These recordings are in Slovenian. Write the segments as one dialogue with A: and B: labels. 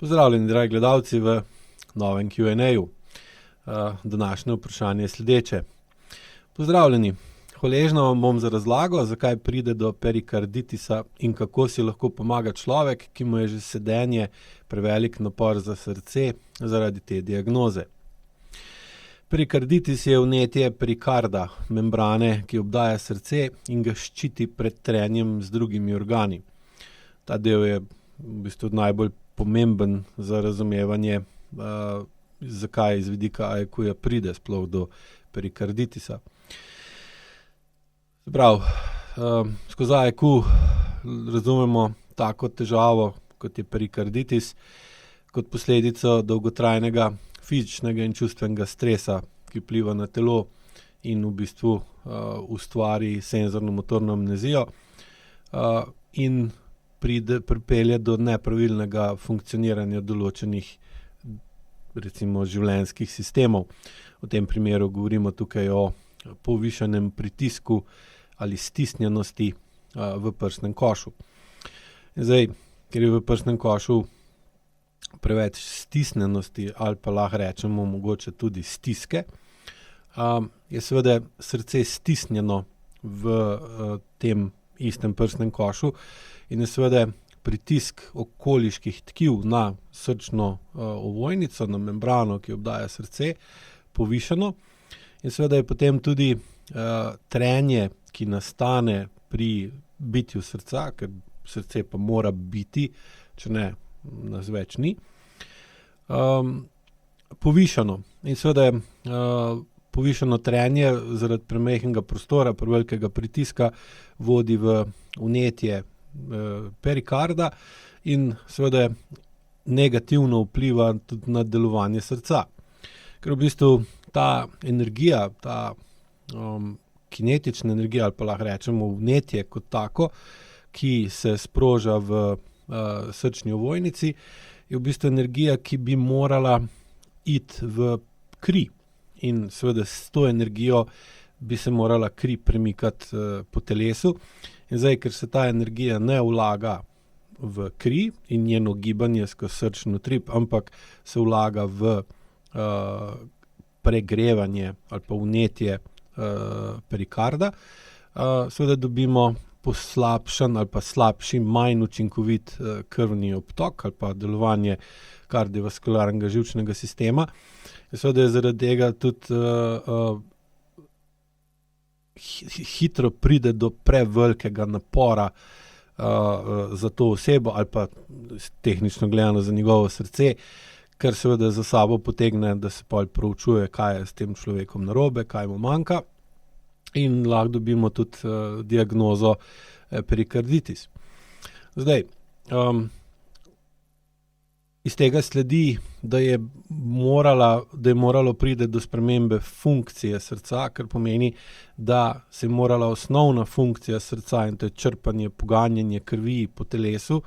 A: Pozdravljeni, dragi gledalci, v novem Q&A-ju. Današnje vprašanje je sledeče. Pozdravljeni, hvaležna vam bom za razlago, zakaj pride do perikarditisa in kako si lahko pomaga človek, ki mu je že sedenje prevelik napor za srce zaradi te diagnoze. Perikarditis je vnetje perikarda, membrane, ki obdaja srce in ga ščiti pred trenjem z drugimi organi. Ta del je v bistvu najbolj pomemben za razumevanje, zakaj iz vidika AEQ-ja pride sploh do perikarditisa. Skozi AEQ razumemo tako težavo, kot je perikarditis, kot posledico dolgotrajnega fizičnega in čustvenega stresa, ki vpliva na telo in v bistvu ustvari senzorno-motorno amnezijo in pripelje do nepravilnega funkcioniranja določenih, recimo, življenjskih sistemov. V tem primeru govorimo tukaj o povišanem pritisku ali stisnjenosti v prsnem košu. Zdaj, ker je v prsnem košu preveč stisnjenosti ali pa lahko rečemo mogoče tudi stiske, je seveda srce stisnjeno v tem istem prsnem košu in je seveda pritisk okoliških tkiv na srčno ovojnico, na membrano, ki obdaja srce, povišano. In seveda je potem tudi trenje, ki nastane pri bitju srca, ker srce pa mora biti, če ne, nas več ni, povišano. In seveda povišano trenje zaradi premajhnega prostora, prevelikega pritiska vodi v vnetje perikarda in seveda negativno vpliva tudi na delovanje srca. Ker v bistvu ta energija, ta kinetična energija ali pa lahko rečemo vnetje kot tako, ki se sproža v srčni ovojnici, je v bistvu energija, ki bi morala iti v kri. In seveda s to energijo bi se morala kri premikati po telesu. In zdaj, ker se ta energija ne vlaga v kri in njeno gibanje skozi srčni utrip, ampak se vlaga v pregrevanje ali pa vnetje perikarda, seveda dobimo poslabšan ali pa slabši, manj učinkovit krvni obtok ali pa delovanje kardiovaskularnega živčnega sistema. In seveda je zaradi tega tudi hitro pride do prevelikega napora za to osebo ali pa tehnično gledano za njegovo srce, kar seveda za sabo potegne, da se pol proučuje, kaj je s tem človekom narobe, kaj mu manjka, in lahko dobimo tudi diagnozo perikarditis. Zdaj, iz tega sledi, da je moralo priti do spremembe funkcije srca, kar pomeni, da se je morala osnovna funkcija srca, in to je črpanje, poganjanje krvi po telesu,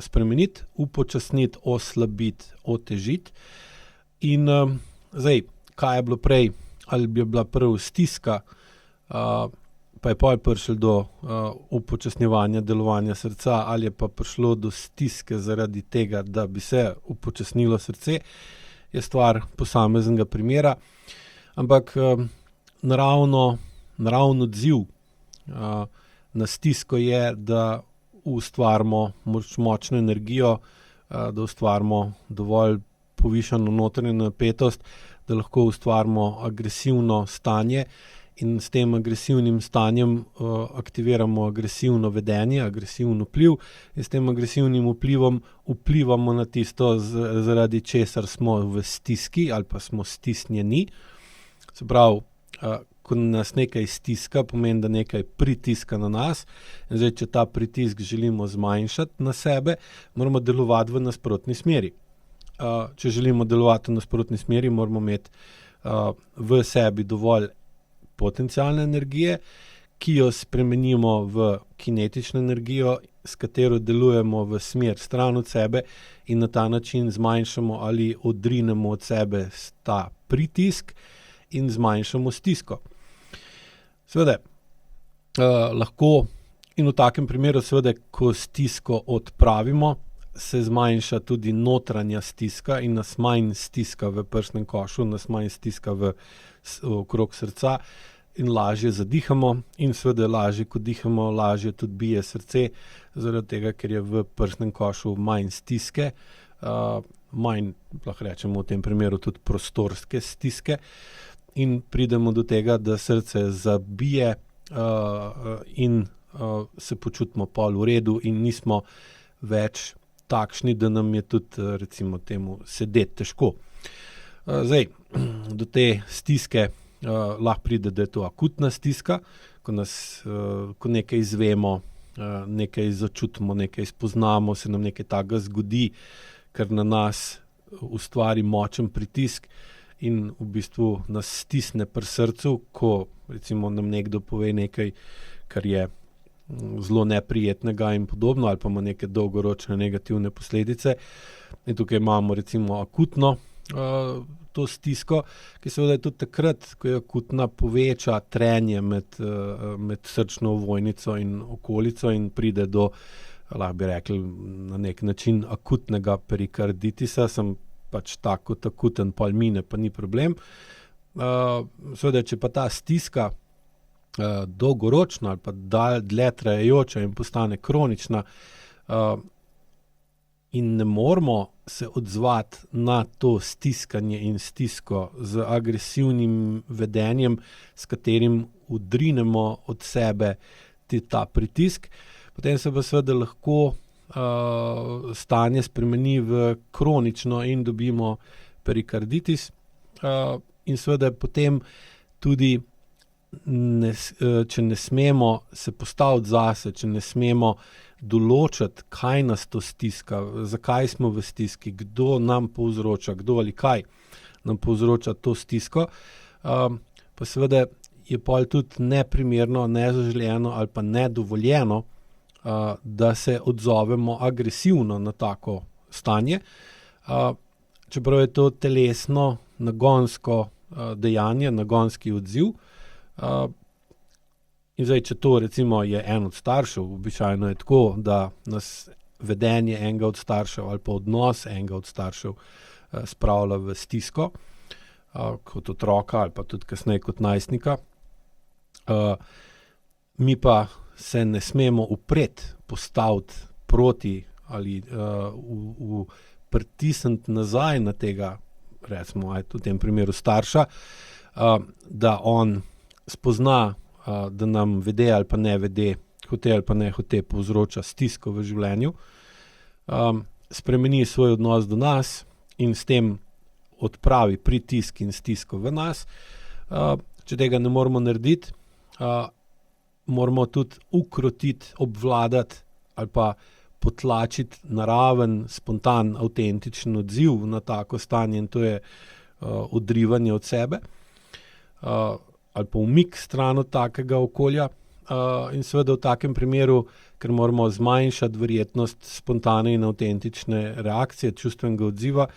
A: spremeniti, upočasniti, oslabiti, otežiti. In zdaj, kaj je bilo prej? Ali bi bila prv stiska, pa je pol prišlo do upočasnjevanja delovanja srca, ali je pa prišlo do stiske zaradi tega, da bi se upočasnilo srce, je stvar posameznega primera. Ampak naravni odziv na stisko je, da ustvarimo močno energijo, da ustvarimo dovolj povišano notranjo napetost, da lahko ustvarimo agresivno stanje in s tem agresivnim stanjem aktiviramo agresivno vedenje, agresivni vpliv, in s tem agresivnim vplivom vplivamo na tisto, zaradi česar smo v stiski ali pa smo stisnjeni. Se pravi, ko nas nekaj stiska, pomeni, da nekaj pritiska na nas. In zdaj, če ta pritisk želimo zmanjšati na sebe, moramo delovati v nasprotni smeri. Če želimo delovati v nasprotni smeri, moramo imeti v sebi dovolj potencialne energije, ki jo spremenimo v kinetično energijo, s katero delujemo v smer stran od sebe in na ta način zmanjšamo ali odrinemo od sebe ta pritisk in zmanjšamo stisko. Seveda, lahko in v takem primeru, seveda, ko stisko odpravimo, se zmanjša tudi notranja stiska in nas manj stiska v prsnem košu, nas manj stiska okrog srca in lažje zadihamo in seveda lažje, ko dihamo, lažje tudi bije srce, zaradi tega, ker je v prsnem košu manj stiske, manj, lahko rečemo v tem primeru tudi prostorske stiske in pridemo do tega, da srce zabije in se počutimo pol v redu in nismo več takšni, da nam je tudi recimo temu sedeti težko. Zdaj, do te stiske lahko pride, da je to akutna stiska, ko nekaj izvemo, nekaj začutimo, nekaj spoznamo, se nam nekaj takega zgodi, kar na nas ustvari močen pritisk in v bistvu nas stisne pri srcu, ko recimo nam nekdo pove nekaj, kar je zelo neprijetnega in podobno, ali pa ima neke dolgoročne negativne posledice. In tukaj imamo recimo akutno to stisko, ki seveda je tudi takrat, ko je akutna, poveča trenje med srčno ovojnico in okolico in pride do, lahko bi rekli, na nek način akutnega perikarditisa, sem pač tako akuten, pol mine, pa ni problem. Seveda, če pa ta stiska dolgoročna ali pa dlje trajajoča in postane kronična in ne moremo se odzvati na to stiskanje in stisko z agresivnim vedenjem, s katerim odrinemo od sebe ta pritisk, potem se pa seveda lahko stanje spremeni v kronično in dobimo perikarditis in seveda potem tudi če ne smemo se postaviti zase, če ne smemo določiti, kaj nas to stiska, zakaj smo v stiski, kdo nam povzroča, kdo ali kaj nam povzroča to stisko, pa seveda je pol tudi neprimerno, nezaželeno ali pa nedovoljeno, da se odzovemo agresivno na tako stanje, čeprav je to telesno, nagonsko dejanje, nagonski odziv. In zdaj, če to recimo je en od staršev, običajno je tako, da nas vedenje enega od staršev ali pa odnos enega od staršev spravlja v stisko, kot otroka ali pa tudi kasneje kot najstnika. Mi pa se ne smemo upreti, postaviti proti ali pritisniti nazaj na tega, recimo v tem primeru starša, da on spozna, da nam vede ali pa ne vede, hote ali pa ne hote povzroča stisko v življenju, spremeni svoj odnos do nas in s tem odpravi pritisk in stisko v nas. Če tega ne moremo narediti, moramo tudi ukrotiti, obvladati ali pa potlačiti naraven, spontan, avtentičen odziv na tako stanje in to je odrivanje od sebe ali pa umik stran od takega okolja in seveda v takem primeru, ker moramo zmanjšati verjetnost spontane in avtentične reakcije, čustvenega odziva,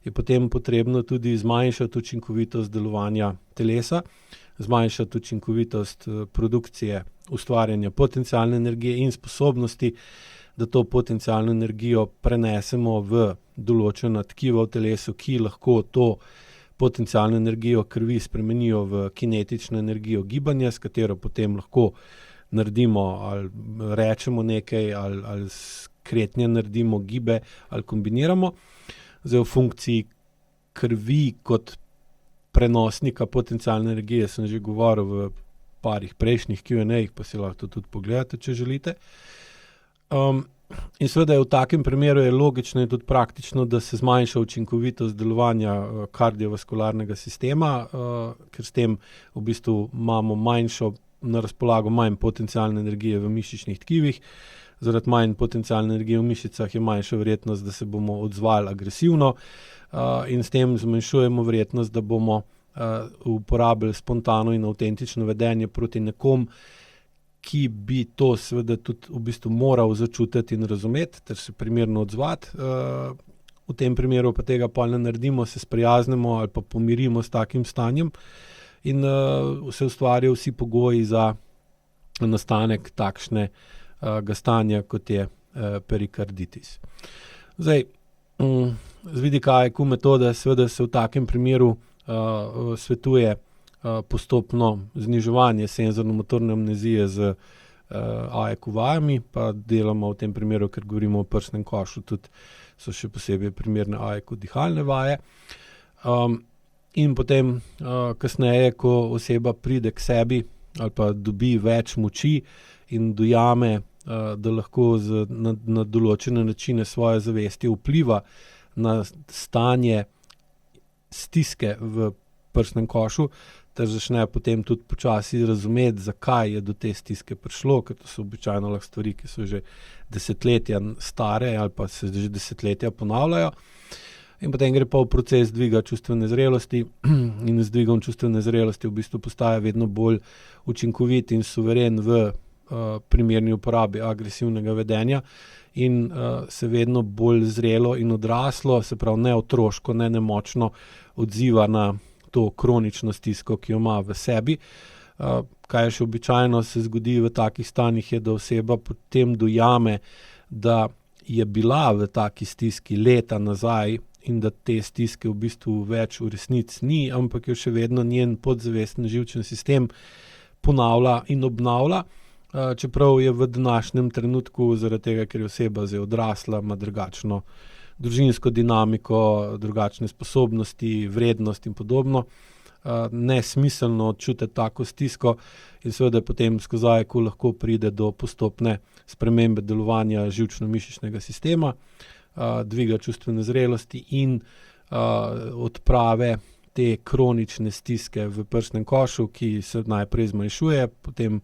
A: je potem potrebno tudi zmanjšati učinkovitost delovanja telesa, zmanjšati učinkovitost produkcije, ustvarjanja potencialne energije in sposobnosti, da to potencialno energijo prenesemo v določena tkiva v telesu, ki lahko to potencialno energijo krvi spremenijo v kinetično energijo gibanja, s katero potem lahko naredimo ali rečemo nekaj ali skretnje naredimo gibe ali kombiniramo. Zdaj v funkciji krvi kot prenosnika potencialne energije sem že govoril v parih prejšnjih Q&A-jih, pa si lahko tudi pogledate, če želite. In seveda v takem primeru je logično in tudi praktično, da se zmanjša učinkovitost delovanja kardiovaskularnega sistema, ker s tem v bistvu imamo na razpolago manj potencialne energije v mišičnih tkivih. Zaradi manj potencialne energije v mišicah je manjša verjetnost, da se bomo odzvali agresivno in s tem zmanjšujemo verjetnost, da bomo uporabili spontano in avtentično vedenje proti nekom, ki bi to seveda tudi v bistvu moral začutiti in razumeti, ter se primerno odzvati. V tem primeru pa tega pol ne naredimo, se sprijaznimo ali pa pomirimo s takim stanjem in se ustvarijo vsi pogoji za nastanek takšnega stanja, kot je perikarditis. Zdaj, z vidika AEQ metode seveda se v takem primeru svetuje postopno zniževanje senzorno-motorne amnezije z AEQ vajami, pa deloma v tem primeru, ker govorimo o prsnem košu, tudi so še posebej primerne AEQ dihalne vaje. In potem kasneje, ko oseba pride k sebi ali pa dobi več moči in dojame, da lahko na določene načine svoje zavesti vpliva na stanje stiske v prsnem košu, ter začne potem tudi počasi razumeti, zakaj je do te stiske prišlo, ker to so običajno lahko stvari, ki so že desetletja stare ali pa se že desetletja ponavljajo. In potem gre pa v proces dviga čustvene zrelosti in z dvigom čustvene zrelosti v bistvu postaja vedno bolj učinkovit in suveren v primerni uporabi agresivnega vedenja in se vedno bolj zrelo in odraslo, se pravi ne otroško, ne nemočno odziva na to kronično stisko, ki jo ima v sebi. Kaj še običajno se zgodi v takih stanjih je, da oseba potem dojame, da je bila v taki stiski leta nazaj in da te stiske v bistvu več v resnici ni, ampak jo še vedno njen podzavestni živčni sistem ponavlja in obnavlja, čeprav je v današnjem trenutku, zaradi tega, ker je oseba zdaj odrasla, ima drugačno družinsko dinamiko, drugačne sposobnosti, vrednost in podobno, nesmiselno čutiti tako stisko in seveda potem skozi AEQ lahko pride do postopne spremembe delovanja živčno-mišičnega sistema, dviga čustvene zrelosti in odprave te kronične stiske v prsnem košu, ki se najprej zmanjšuje, potem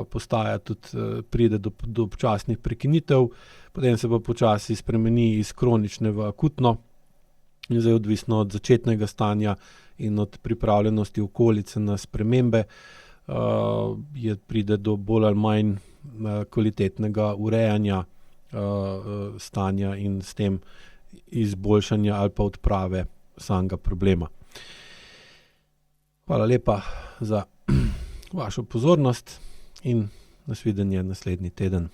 A: postaja tudi, pride do občasnih prekinitev, potem se pa počasi spremeni iz kronične v akutno in zdaj odvisno od začetnega stanja in od pripravljenosti okolice na spremembe, pride do bolj ali manj kvalitetnega urejanja stanja in s tem izboljšanja ali pa odprave samega problema. Hvala lepa za vašo pozornost in nasvidenje naslednji teden.